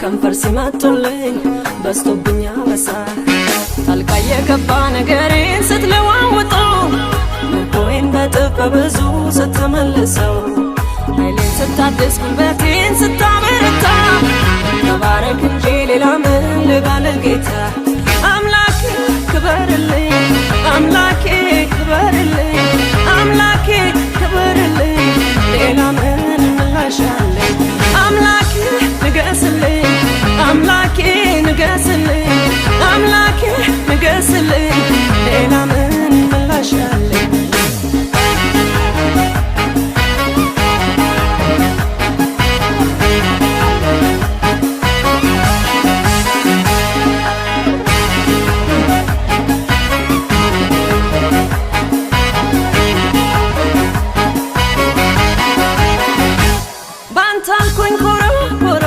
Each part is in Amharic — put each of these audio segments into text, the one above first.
ከንፈር ሲመጡልኝ በስቶብኛ በሳ ጣልቃ የገባ ነገሬን ስትለዋውጠው ልቦዬን በጥፍ በብዙ ስትመልሰው ኃይሌን ስታድስ ጉልበቴን ስታበረታ ተባረክ እንጂ ሌላ ምን ልበል ጌታ አምላኬ ክበርልኝ አምላኬ ክበርልኝ አምላኬ ክበርልኝ ሌላ ምን ምላሻለኝ አምላኬ ንገስልኝ አምላኬ ንገስልኝ አምላኬ ንገስልኝ ሌላ ምን ምላሻለኝ ባንታልኩኝ ኮራ ኮራ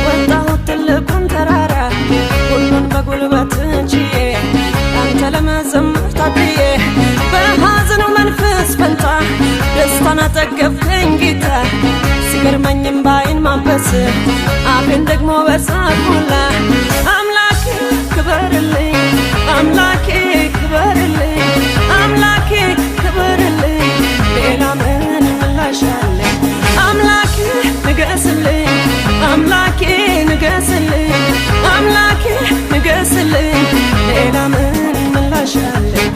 ወጣሁት ትልቁን ተራራ ሁሉን በጉልበት ችዬ አንተ ለመዘመር ታድዬ በሐዘኑ መንፈስ ፈንታ ደስታን አጠገብከኝ ጌታ ሲገርመኝም ባይን ማበስ አፌን ደግሞ በሳቅ ሞላ አምላኬ ክበርልኝ አምላኬ ክበርልኝ አምላኬ ክበርልኝ ሌላ ምን ምላሻለኝ አምላኬ ንገስልኝ አምላኬ ንገስልኝ አምላኬ ንገስልኝ ሌላ ምን ምላሻለኝ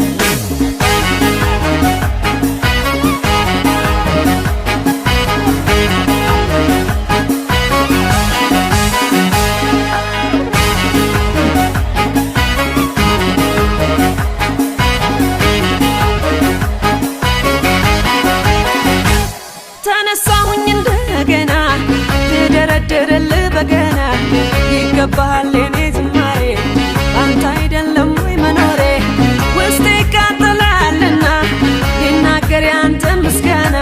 ተነሳሁኝ እንደገና ልደረድርልህ በገና ይገባሃል የኔ ዝማሬ አንተ አይደለም ወይ መኖሬ ውስጤ ይቃጠላልና ይናገር ያንተን ምስጋና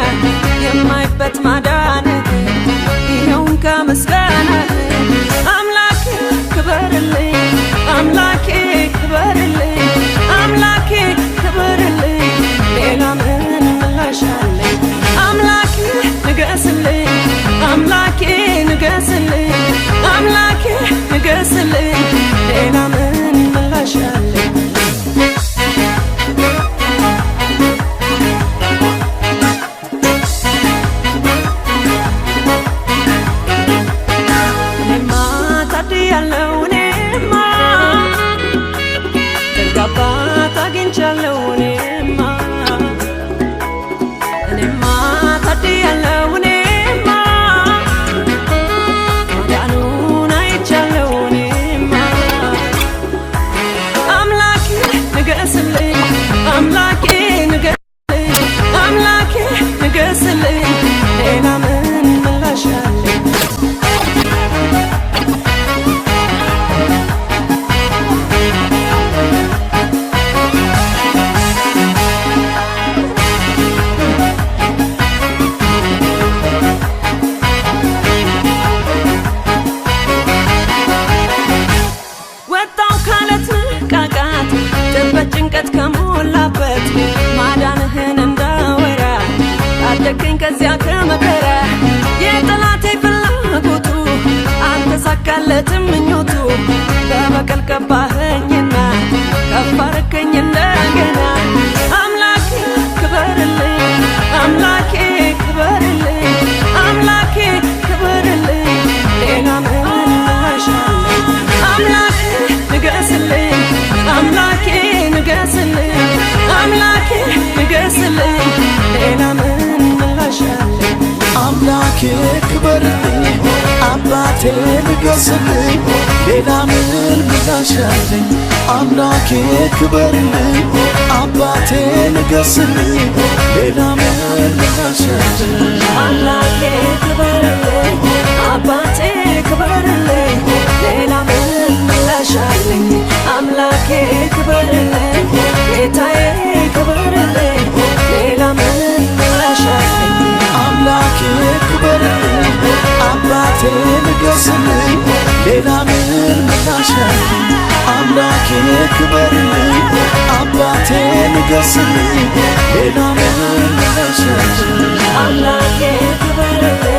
የማይበት ማዳንህ ይኸውን ከምስጋናህ አምላኬ ክበርልኝ አምላኬ ክበርልኝ አምላኬ ክበርልኝ ሌላ ምን ምላሻለኝ አምላኬ ንገስልኝ አምላኬ ንገስልኝ አምላኬ ንገስልኝ ሌላ ምን ምላሻለኝ እኔማ ታድያለሁ እኔማ ተጋባት አግኝቻለሁ እኔማ እኔማ ታድያለሁ እኔማ ማዳኑን አይቻለሁ እኔማ አምላኬ ንገስልኝ አምላኬ ንገስልኝ አምላኬ ንገስልኝ ሌላ ምን ምላሻለኝ ወጣው ካለት ንቃቃት ጥበት ጭንቀት ከሞላበት ማዳንህን እንዳወራ ታደገኝ ከዚያ ከመከራ የጠላቴ ፍላጎቱ አልተሳካለትም ምኞቱ በበቀል ቀባኸኝና ከፍ አረከኝ እንደገና አምላኬ ክበርልኝ አምላኬ ክበርልኝ አምላኬ ክበርልኝ ሌላ ምን ምላሻለኝ አምላኬ ንገስልኝ አምላኬ ንገስልኝ አምላኬ ንገስልኝ ሌላ ምን ምላሻለኝ አምላኬ ክበርልኝ አባቴ ንገስልኝ ሌላ ምን ምላሻለኝ አምላኬ ክበርልኝ አባቴ ንገስልኝ ሌላ ምን ምላሻለኝ አምላኬ ክበርልኝ አባቴ ክበርልኝ ሌላ ምን ምላሻለኝ አምላኬ ክበርልኝ ጌታዬ ክበርልኝ ሌላ ምን ምላሻለኝ አምላኬ ክበርልኝ አባቴ ንገስልኝ ሌላ ምን ምላሻለኝ አምላኬ ክበርልኝ አባቴ ንገስልኝ ሌላ ምን ምላሻለኝ አምላኬ ክበርልኝ